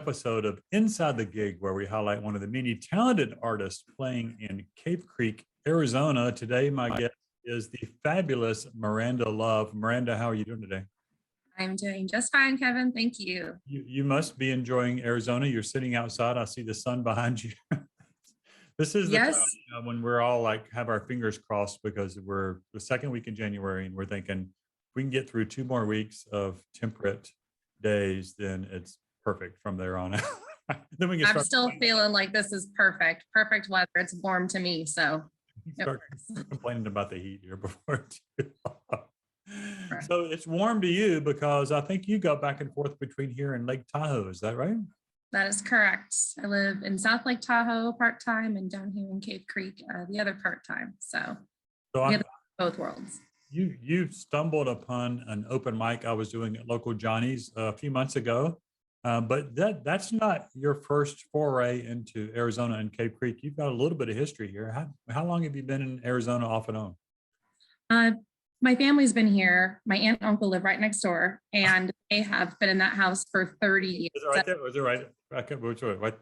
episode of Inside the Gig, where we highlight one of the many talented artists playing in Cave Creek, Arizona. Today, my guest is the fabulous Miranda Love. Miranda, how are you doing today? I'm doing just fine, Kevin. Thank you. You must be enjoying Arizona. You're sitting outside. I see the sun behind you. This is the time Yes, when we're all like have our fingers crossed because we're the second week in January and we're thinking if we can get through 2 more weeks of temperate days, then it's perfect from there on out. Then we can I'm start still feeling like this is perfect weather. It's warm to me, so it start works. complaining about the heat here before too long. Right. So it's warm to you because I think you go back and forth between here and Lake Tahoe. Is that right? That is correct. I live in South Lake Tahoe part-time and down here in Cave Creek the other part-time. So So we I, have both worlds. you stumbled upon an open mic I was doing at local Johnny's a few months ago, but that's not your first foray into Arizona and Cape Creek. You've got a little bit of history here. How long have you been in Arizona off and on? Uh, my family's been here. My aunt and uncle live right next door, and they have been in that house for 30 years. Is it right there? Was it right? I can't which way. Right.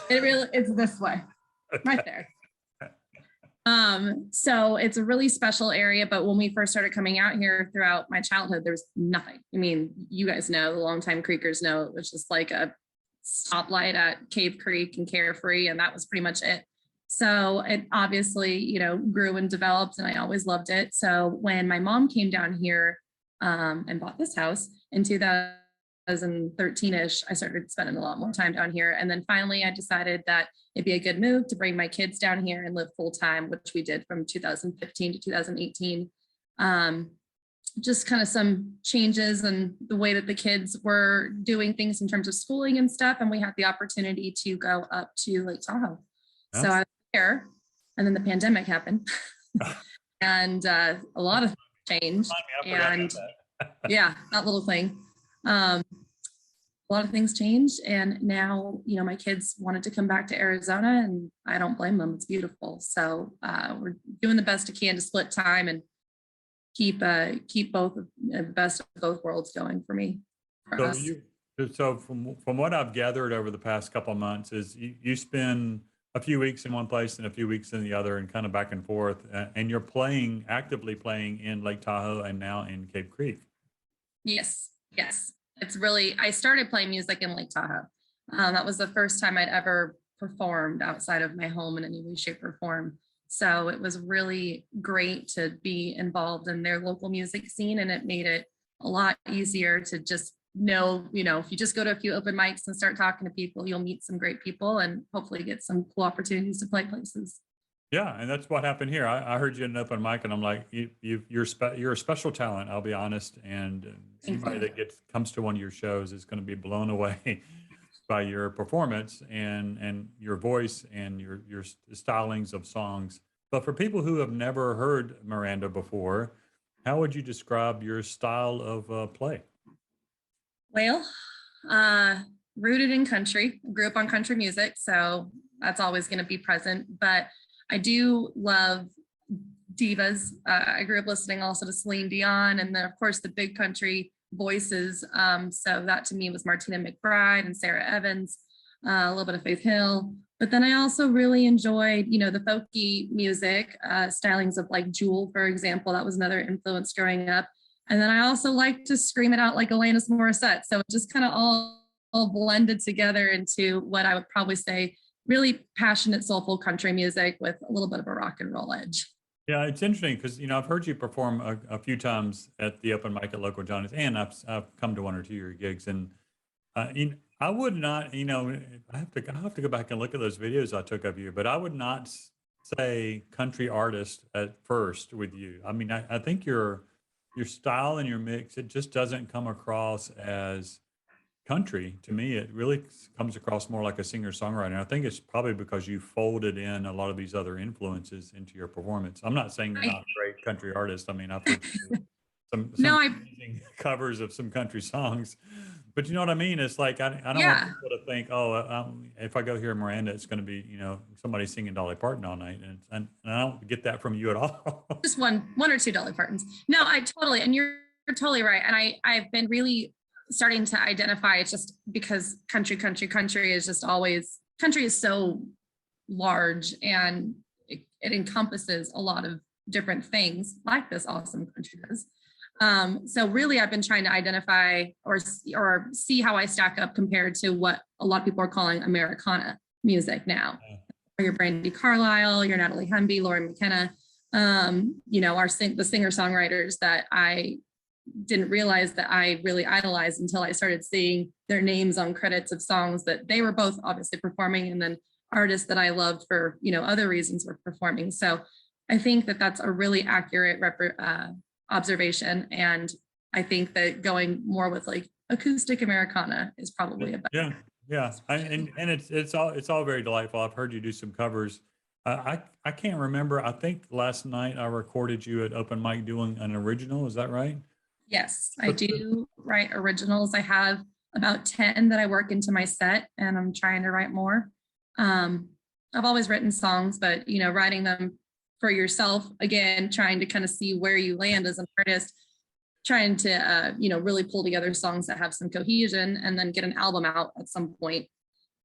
It's this way, right there. So it's a really special area, but when we first started coming out here throughout my childhood, there was nothing. I mean, you guys know, the longtime Creekers know, it was just like a stoplight at Cave Creek and Carefree, and that was pretty much it. So it obviously, grew and developed, and I always loved it. So when my mom came down here and bought this house in 2013-ish, I started spending a lot more time down here. And then finally, I decided that it'd be a good move to bring my kids down here and live full time, which we did from 2015 to 2018. Just kind of some changes in the way that the kids were doing things in terms of schooling and stuff. And we had the opportunity to go up to Lake Tahoe. Yes. So I was there, and then the pandemic happened. And a lot of things changed. And yeah, that little thing. A lot of things changed, and now my kids wanted to come back to Arizona, and I don't blame them. It's beautiful. So we're doing the best we can to split time and keep both the best of both worlds going for me. For us. So from what I've gathered over the past couple of months is you spend a few weeks in one place and a few weeks in the other, and kind of back and forth, and you're actively playing in Lake Tahoe and now in Cape Creek. Yes. It's really, I started playing music in Lake Tahoe. That was the first time I'd ever performed outside of my home in any way, shape, or form. So it was really great to be involved in their local music scene, and it made it a lot easier to just know, if you just go to a few open mics and start talking to people, you'll meet some great people and hopefully get some cool opportunities to play places. Yeah, and that's what happened here. I heard you in an open mic, and I'm like, you're a special talent. I'll be honest, and anybody that comes to one of your shows is going to be blown away by your performance and your voice and your stylings of songs. But for people who have never heard Miranda before, how would you describe your style of play? Well, rooted in country, grew up on country music, so that's always going to be present. But I do love divas. I grew up listening also to Celine Dion, and then of course the big country voices. So that to me was Martina McBride and Sarah Evans, a little bit of Faith Hill. But then I also really enjoyed, the folky music, stylings of like Jewel, for example. That was another influence growing up. And then I also like to scream it out like Alanis Morissette. So it just kind of all blended together into what I would probably say really passionate, soulful country music with a little bit of a rock and roll edge. Yeah, it's interesting because I've heard you perform a few times at the open mic at local Johnny's, and I've come to one or two of your gigs, and I would not, I have to go back and look at those videos I took of you, but I would not say country artist at first with you. I mean, I think your style and your mix, it just doesn't come across as country to me. It really comes across more like a singer-songwriter. I think it's probably because you folded in a lot of these other influences into your performance. I'm not saying you're not a great country artist. I mean, I've heard some amazing covers of some country songs, but you know what I mean? It's like I don't want people to think, if I go hear Miranda, it's going to be somebody singing Dolly Parton all night, and I don't get that from you at all. Just one or two Dolly Partons. No, and you're totally right. And I've been really starting to identify, it's just because country is just always, country is so large, and it encompasses a lot of different things like this awesome country does. So really I've been trying to identify or see how I stack up compared to what a lot of people are calling Americana music now. Your Brandy Carlisle, your Natalie Hemby, Lauren McKenna, you know, the singer-songwriters that I didn't realize that I really idolized until I started seeing their names on credits of songs that they were both obviously performing, and then artists that I loved for, you know, other reasons were performing. So I think that that's a really accurate observation. And I think that going more with like acoustic Americana is probably a better. Yeah. And it's all very delightful. I've heard you do some covers. I can't remember. I think last night I recorded you at open mic doing an original. Is that right? Yes, I do write originals. I have about 10 that I work into my set, and I'm trying to write more. I've always written songs, but, you know, writing them for yourself, again, trying to kind of see where you land as an artist, trying to, you know, really pull together songs that have some cohesion and then get an album out at some point.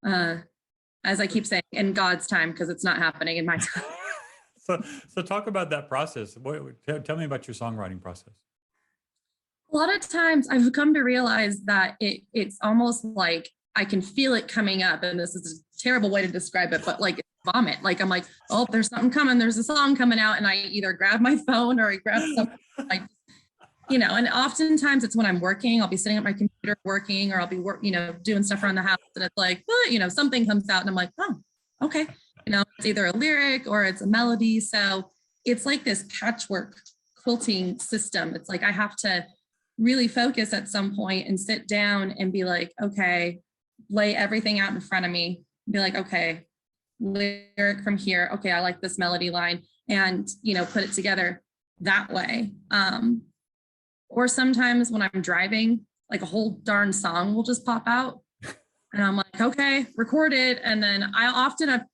As I keep saying, in God's time, because it's not happening in my time. So talk about that process. Tell me about your songwriting process. A lot of times I've come to realize that it's almost like I can feel it coming up, and this is a terrible way to describe it, but like vomit. Like I'm like, oh, there's something coming. There's a song coming out, and I either grab my phone or I grab something, like, you know. And oftentimes it's when I'm working. I'll be sitting at my computer working, or I'll be you know, doing stuff around the house, and it's like, well, you know, something comes out, and I'm like, oh, okay. You know, it's either a lyric or it's a melody. So it's like this patchwork quilting system. It's like I have to really focus at some point and sit down and be like, okay, lay everything out in front of me, be like, okay, lyric from here, okay, I like this melody line, and, you know, put it together that way. Or sometimes when I'm driving, like a whole darn song will just pop out, and I'm like, okay, record it. And then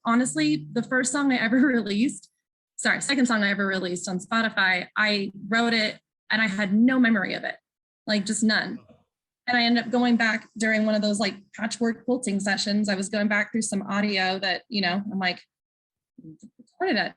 honestly, the first song I ever released, second song I ever released on Spotify, I wrote it and I had no memory of it, like just none. And I ended up going back during one of those like patchwork quilting sessions. I was going back through some audio that, you know, I'm like, recorded at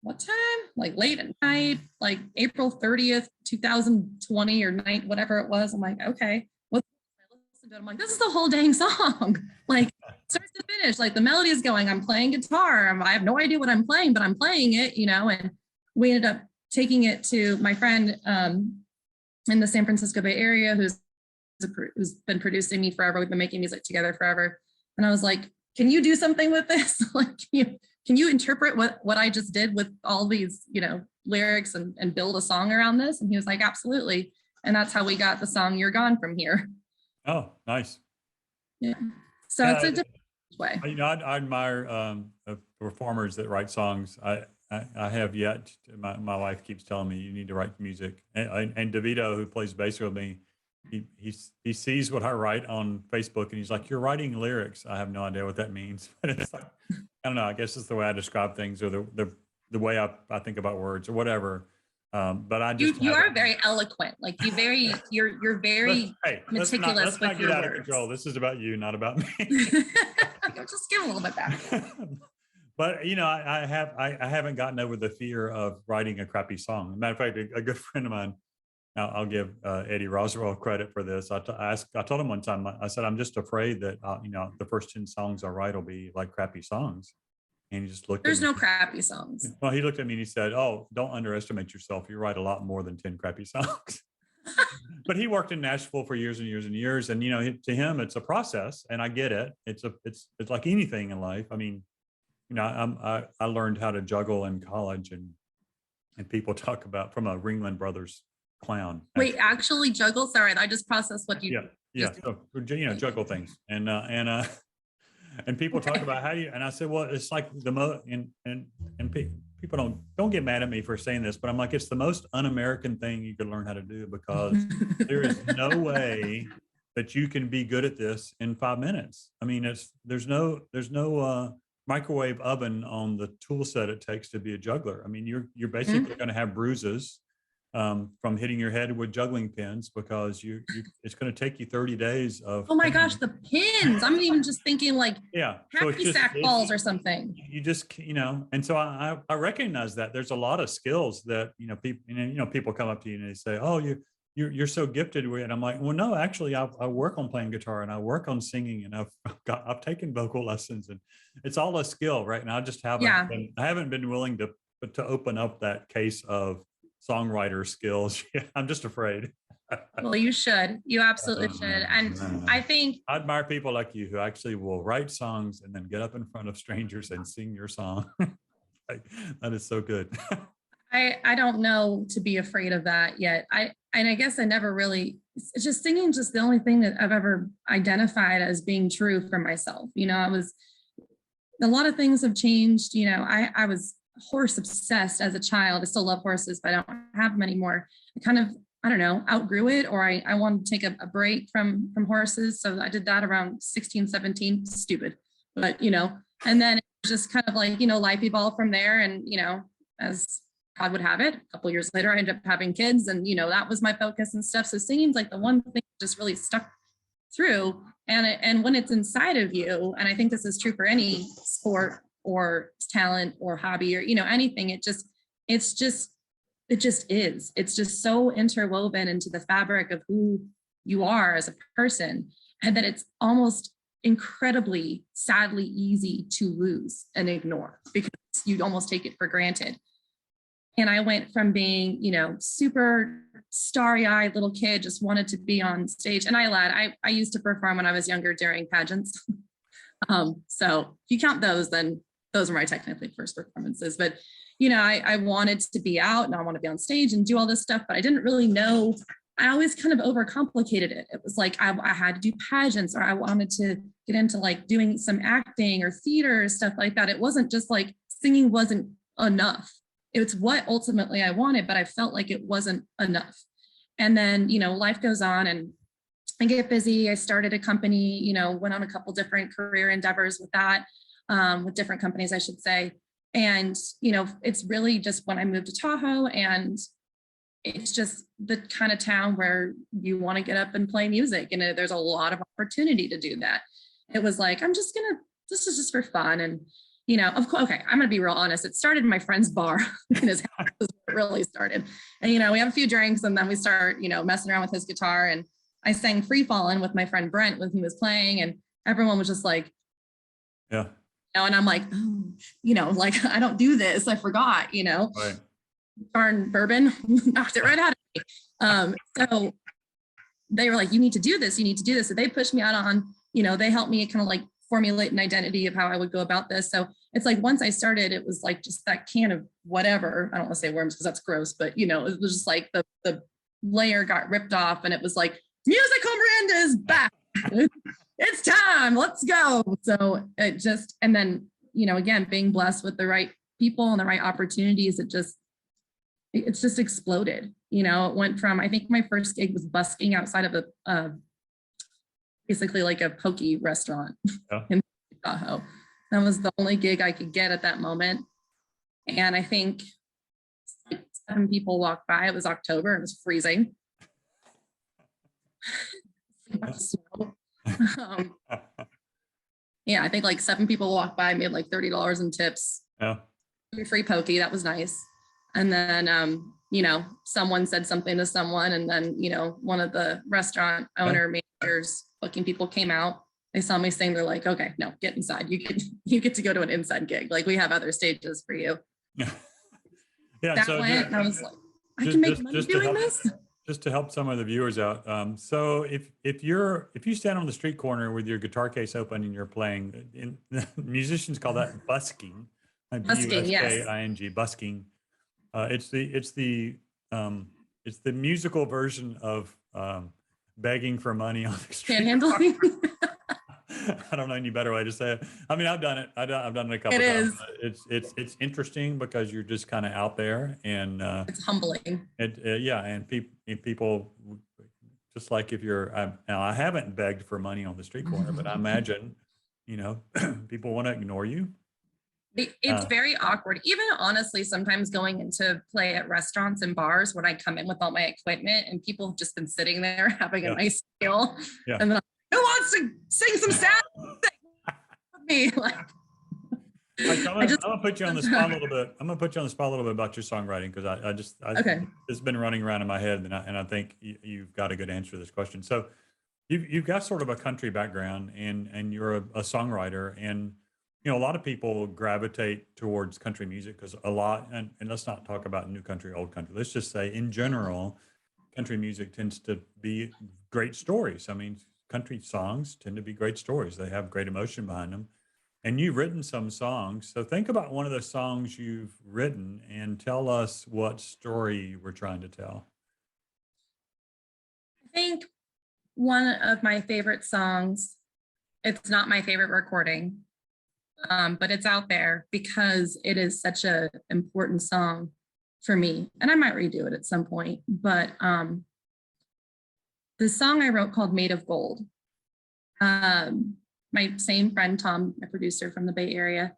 what time? Like late at night, like April 30th, 2020 or night, whatever it was. I'm like, okay, what? I listened to it. I'm like, this is the whole dang song. Like start to finish, like the melody is going, I'm playing guitar. I have no idea what I'm playing, but I'm playing it, you know. And we ended up taking it to my friend in the San Francisco Bay Area who's been producing me forever. We've been making music together forever. And I was like, can you do something with this? Like, can you interpret what I just did with all these, you know, lyrics and build a song around this? And he was like, absolutely. And that's how we got the song You're Gone From Here. Oh, nice. Yeah. So it's a different way. You know, I admire performers that write songs. I have yet. My wife keeps telling me you need to write music. And DeVito, who plays bass with me, he sees what I write on Facebook, and he's like, "You're writing lyrics." I have no idea what that means, but it's like, I don't know. I guess it's the way I describe things, or the way I think about words, or whatever. But I just you are very eloquent. Like you're very meticulous let's not with get your out words. of control. This is about you, not about me. Just give a little bit back. But you know, I haven't gotten over the fear of writing a crappy song. As a matter of fact, a good friend of mine, I'll give Eddie Roswell credit for this. I told him one time, I said, I'm just afraid that you know, the first 10 songs I write will be like crappy songs. And he just looked There's at me. no crappy songs. Well, he looked at me and he said, "Oh, don't underestimate yourself. You write a lot more than 10 crappy songs." But he worked in Nashville for years and years and years, and you know, to him, it's a process, and I get it. It's like anything in life. I mean, you know, I learned how to juggle in college, and people talk about from a Ringling Brothers clown. Wait, actually juggle? Sorry, I just processed what you. Yeah. So, you know, juggle things, and people talk about how do you, and I said, well, it's like the and people don't get mad at me for saying this, but I'm like, it's the most un-American thing you could learn how to do, because there is no way that you can be good at this in 5 minutes. I mean, there's no microwave oven on the tool set it takes to be a juggler. I mean, you're basically going to have bruises. from hitting your head with juggling pins, because it's going to take you 30 days of Oh my pain. gosh, the pins. I'm even just thinking like Yeah. So happy sack balls or something. You just, and so I recognize that there's a lot of skills that, people come up to you and they say, oh, you're so gifted with it. I'm like, well, no, actually I work on playing guitar and I work on singing, and I've taken vocal lessons, and it's all a skill, right? And I just I haven't been willing to open up that case of songwriter skills. I'm just afraid. Well, you should. You absolutely should. And I think I admire people like you who actually will write songs and then get up in front of strangers and sing your song. That is so good. I don't know to be afraid of that yet. I guess I never really, it's just singing just the only thing that I've ever identified as being true for myself. A lot of things have changed. I was horse obsessed as a child. I still love horses, but I don't have them anymore. I kind of, I don't know, outgrew it, or I wanted to take a break from horses. So I did that around 16, 17, stupid, but, and then it was just kind of like, life evolved from there. And, as God would have it, a couple of years later, I ended up having kids, and, that was my focus and stuff. So singing's like the one thing that just really stuck through. And when it's inside of you, and I think this is true for any sport or talent or hobby or, anything, it just is. It's just so interwoven into the fabric of who you are as a person, and that it's almost incredibly, sadly easy to lose and ignore because you'd almost take it for granted. And I went from being, super starry-eyed little kid, just wanted to be on stage. And I lied. I used to perform when I was younger during pageants. So if you count those, then those were my technically first performances. But I wanted to be out and I want to be on stage and do all this stuff, but I didn't really know. I always kind of overcomplicated it. It was like I had to do pageants, or I wanted to get into like doing some acting or theater, stuff like that. It wasn't just like singing wasn't enough. It's what ultimately I wanted, but I felt like it wasn't enough. And then, life goes on and I get busy. I started a company, went on a couple different career endeavors with that, with different companies, I should say. And, it's really just when I moved to Tahoe, and it's just the kind of town where you want to get up and play music. And there's a lot of opportunity to do that. It was like, this is just for fun. And, of course, okay, I'm going to be real honest. It started in my friend's bar in his house, was where it really started. And, we have a few drinks and then we start, messing around with his guitar. And I sang Free Fallin' with my friend Brent when he was playing, and everyone was just like, yeah. And I'm like, oh, like I don't do this. I forgot, Right. Darn bourbon knocked it right out of me. So they were like, you need to do this. You need to do this. So they pushed me out on, they helped me kind of like formulate an identity of how I would go about this. So it's like, once I started, it was like just that can of whatever. I don't want to say worms because that's gross, but it was just like the layer got ripped off, and it was like, Musical Miranda is back. It's time, let's go. So it just, and then, again, being blessed with the right people and the right opportunities, it's just exploded. It went from, I think my first gig was busking outside of basically like a poke restaurant in Tahoe. That was the only gig I could get at that moment. And I think 7 people walked by. It was October, it was freezing. Yeah, I think like 7 people walked by, made like $30 in tips. Yeah. Free pokey, that was nice. And then someone said something to someone, and then one of the restaurant owner managers booking people came out. They saw me sing, they're like, okay, no, get inside. You get to go to an inside gig. Like, we have other stages for you. Yeah. That so went, and I was like, I can make money doing this. Just to help some of the viewers out. So if you stand on the street corner with your guitar case open and you're playing, musicians call that busking. Busking, yes. busking, busking. It's the musical version of begging for money on the street. Panhandling. I don't know any better way to say it. I mean, I've done it. I've done it a couple times. It's interesting because you're just kind of out there, and it's humbling. And people, just like if you're now, I haven't begged for money on the street corner, but I imagine people want to ignore you. It's very awkward. Even honestly, sometimes going into play at restaurants and bars when I come in with all my equipment and people have just been sitting there having a nice meal. Yeah. And then who wants to sing some sad with me? Like, I'm gonna put you on the spot a little bit. I'm gonna put you on the spot a little bit about your songwriting because okay. it's been running around in my head, and I think you've got a good answer to this question. So you've got sort of a country background, and you're a songwriter, and you know a lot of people gravitate towards country music because a lot, and let's not talk about new country, old country. Let's just say in general, country music tends to be great stories. I mean, country songs tend to be great stories. They have great emotion behind them. And you've written some songs. So think about one of the songs you've written and tell us what story you were trying to tell. I think one of my favorite songs, it's not my favorite recording, but it's out there because it is such an important song for me. And I might redo it at some point, but the song I wrote called Made of Gold. My same friend, Tom, my producer from the Bay Area,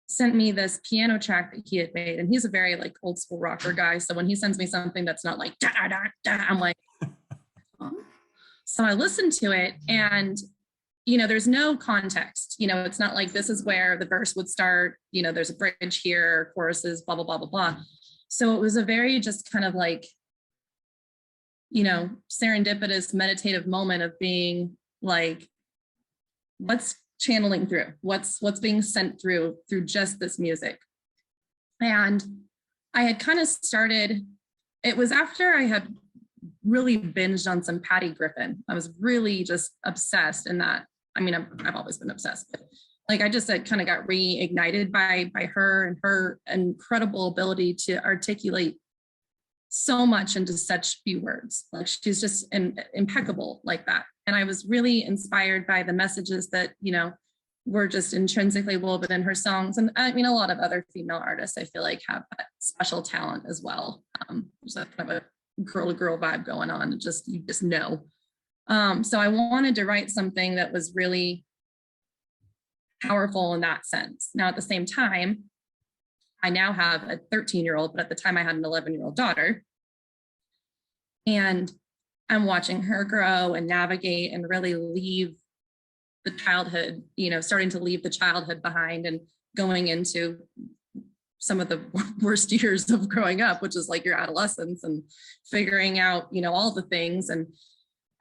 sent me this piano track that he had made. And he's a very like old school rocker guy. So when he sends me something that's not like, da, da, da, da, I'm like, oh. So I listened to it and, you know, there's no context. You know, it's not like this is where the verse would start. You know, there's a bridge here, choruses, blah, blah, blah, blah, blah. So it was a very just kind of like, you know, serendipitous meditative moment of being like, what's channeling through, what's being sent through just this music. And I had kind of started, it was after I had really binged on some Patty Griffin. I was really just obsessed in that. I mean, I've always been obsessed, but like I just kind of got reignited by her and her incredible ability to articulate so much into such few words. Like she's just impeccable like that. And I was really inspired by the messages that, you know, were just intrinsically woven in her songs. And I mean, a lot of other female artists, I feel like have that special talent as well. There's a kind of a girl to girl vibe going on. You just know. So I wanted to write something that was really powerful in that sense. Now, at the same time, I now have a 13-year-old, but at the time I had an 11-year-old daughter. And I'm watching her grow and navigate and really leave the childhood, you know, starting to leave the childhood behind and going into some of the worst years of growing up, which is like your adolescence and figuring out, you know, all the things. And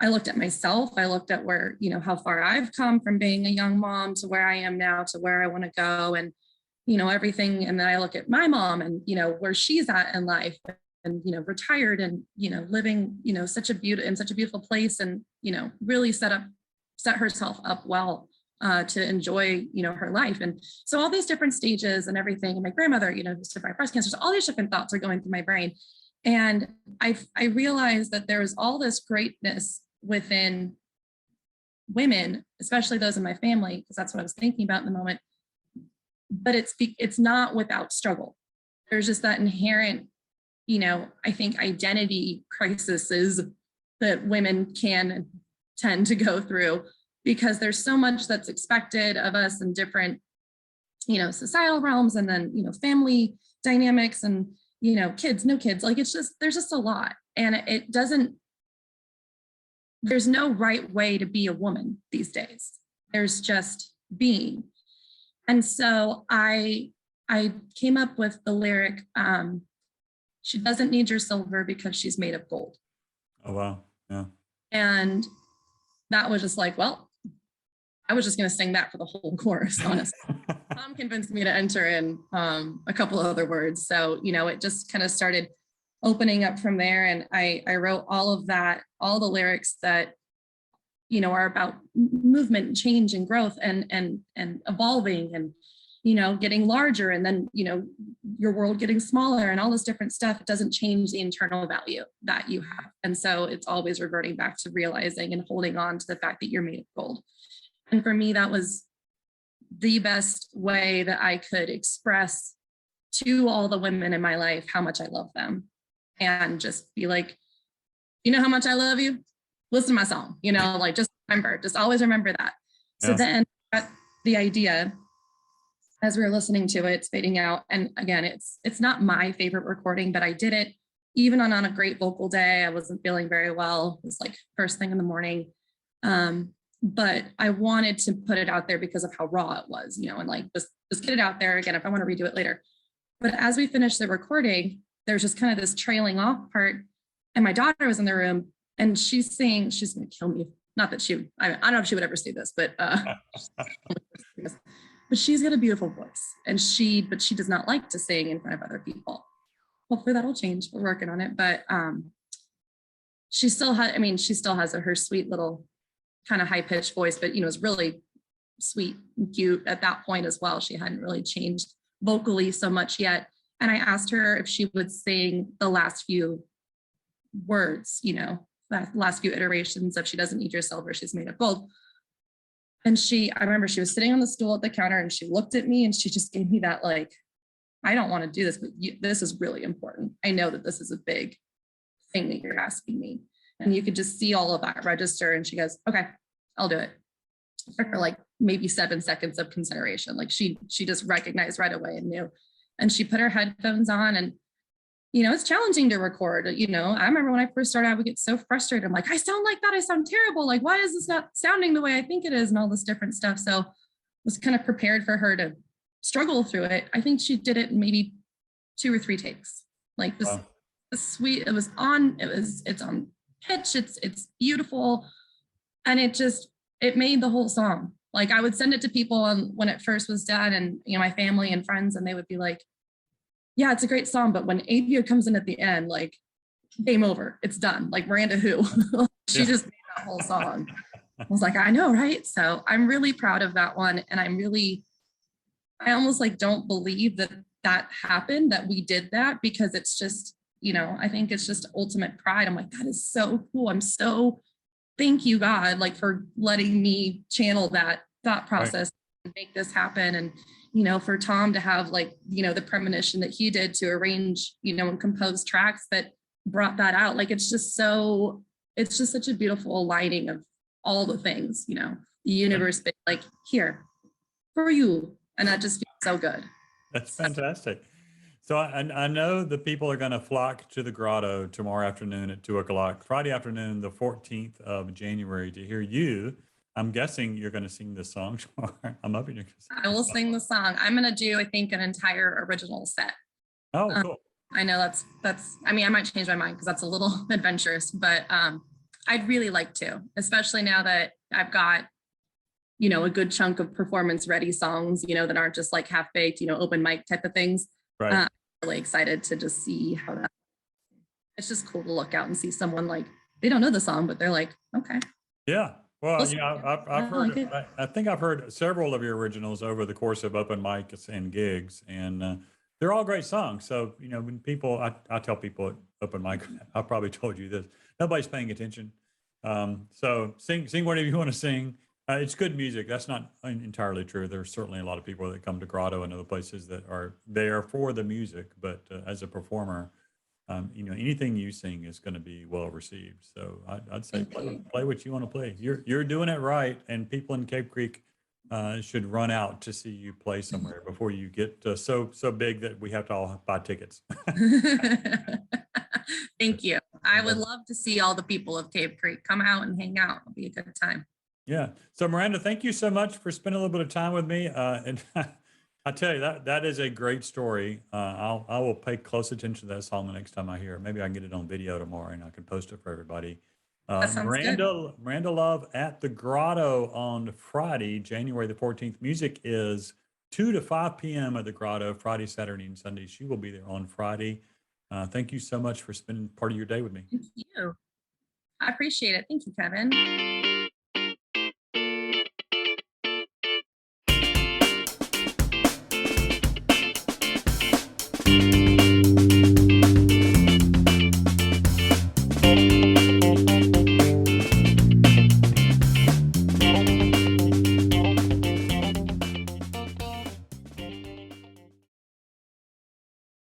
I looked at myself, I looked at where, you know, how far I've come from being a young mom to where I am now, to where I want to go and, you know, everything. And then I look at my mom and, you know, where she's at in life and, you know, retired and, you know, living, you know, in such a beautiful place and, you know, really set herself up well to enjoy, you know, her life. And so all these different stages and everything, and my grandmother, you know, survived breast cancer. So all these different thoughts are going through my brain. And I realized that there was all this greatness within women, especially those in my family, because that's what I was thinking about in the moment. But it's not without struggle. There's just that inherent, you know, I think identity crises that women can tend to go through because there's so much that's expected of us in different, you know, societal realms and then, you know, family dynamics and, you know, kids, no kids, like there's just a lot. And there's no right way to be a woman these days. There's just being. And so I came up with the lyric, she doesn't need your silver because she's made of gold. Oh, wow. Yeah. And that was just like, well, I was just going to sing that for the whole chorus, honestly. Tom convinced me to enter in a couple of other words. So, you know, it just kind of started opening up from there. And I wrote all of that, all the lyrics that, you know, are about movement, change and growth and evolving and, you know, getting larger and then, you know, your world getting smaller and all this different stuff. It doesn't change the internal value that you have. And so it's always reverting back to realizing and holding on to the fact that you're made of gold. And for me, that was the best way that I could express to all the women in my life how much I love them and just be like, you know how much I love you? Listen to my song, you know, like just always remember that. So then I got the idea as we were listening to it, it's fading out. And again, it's not my favorite recording, but I did it even on a great vocal day. I wasn't feeling very well. It was like first thing in the morning. But I wanted to put it out there because of how raw it was, you know, and like just get it out there again if I want to redo it later. But as we finished the recording, there's just kind of this trailing off part. And my daughter was in the room and she's saying, she's going to kill me. Not that I don't know if she would ever see this, but she's got a beautiful voice but she does not like to sing in front of other people. Hopefully that'll change. We're working on it. But she still has her sweet little kind of high pitched voice, but, you know, it's really sweet and cute at that point as well. She hadn't really changed vocally so much yet. And I asked her if she would sing the last few words, you know, the last few iterations of She Doesn't Need Your Silver, She's Made of Gold. And I remember she was sitting on the stool at the counter and she looked at me and she just gave me that, like, I don't want to do this, but this is really important. I know that this is a big thing that you're asking me. And you could just see all of that register. And she goes, okay, I'll do it. For like maybe 7 seconds of consideration. Like she just recognized right away and knew. And she put her headphones on and, you know, it's challenging to record. You know, I remember when I first started, I would get so frustrated. I'm like, I sound like that. I sound terrible. Like, why is this not sounding the way I think it is? And all this different stuff. So I was kind of prepared for her to struggle through it. I think she did it in maybe 2 or 3 takes. Like this, Wow. Sweet. It's on pitch. It's beautiful. And it made the whole song. Like I would send it to people when it first was done and, you know, my family and friends, and they would be like, yeah, it's a great song. But when Avia comes in at the end, like game over, it's done. Like Miranda who? She just made that whole song. I was like, I know, right? So I'm really proud of that one. And I almost like don't believe that happened, that we did that, because it's just, you know, I think it's just ultimate pride. I'm like, that is so cool. I'm so thank you, God, like for letting me channel that thought process and make this happen. And, you know, for Tom to have like, you know, the premonition that he did to arrange, you know, and compose tracks that brought that out. Like, it's just such a beautiful aligning of all the things, you know, the universe, like here for you. And that just feels so good. That's fantastic. So I know the people are going to flock to the grotto tomorrow afternoon at 2:00, Friday afternoon, the 14th of January, to hear you. I'm guessing you're going to sing this song tomorrow. I'm hoping you're going to sing. I will sing the song. I'm going to do, I think, an entire original set. Oh, cool. I know that's, I mean, I might change my mind because that's a little adventurous, but I'd really like to, especially now that I've got, you know, a good chunk of performance ready songs, you know, that aren't just like half baked, you know, open mic type of things. Right. I'm really excited to just see how that, it's just cool to look out and see someone like, they don't know the song, but they're like, okay. Yeah. Well, Listen, you know, I've heard, I think I've heard several of your originals over the course of open mics and gigs, and they're all great songs. So, you know, when people, I tell people at open mic, I probably told you this, nobody's paying attention. So sing whatever you want to sing. It's good music. That's not entirely true. There's certainly a lot of people that come to Grotto and other places that are there for the music, but as a performer, you know, anything you sing is going to be well received. So I'd say play what you want to play. You're doing it right, and people in Cape Creek should run out to see you play somewhere before you get so big that we have to all buy tickets. Thank you. I would love to see all the people of Cape Creek come out and hang out. It'll be a good time. Yeah. So Miranda, thank you so much for spending a little bit of time with me. And I tell you, that is a great story. I will pay close attention to that song the next time I hear it. Maybe I can get it on video tomorrow and I can post it for everybody. That sounds good. Miranda Love at the Grotto on Friday, January the 14th. Music is 2 to 5 p.m. at the Grotto, Friday, Saturday, and Sunday. She will be there on Friday. Thank you so much for spending part of your day with me. Thank you. I appreciate it. Thank you, Kevin.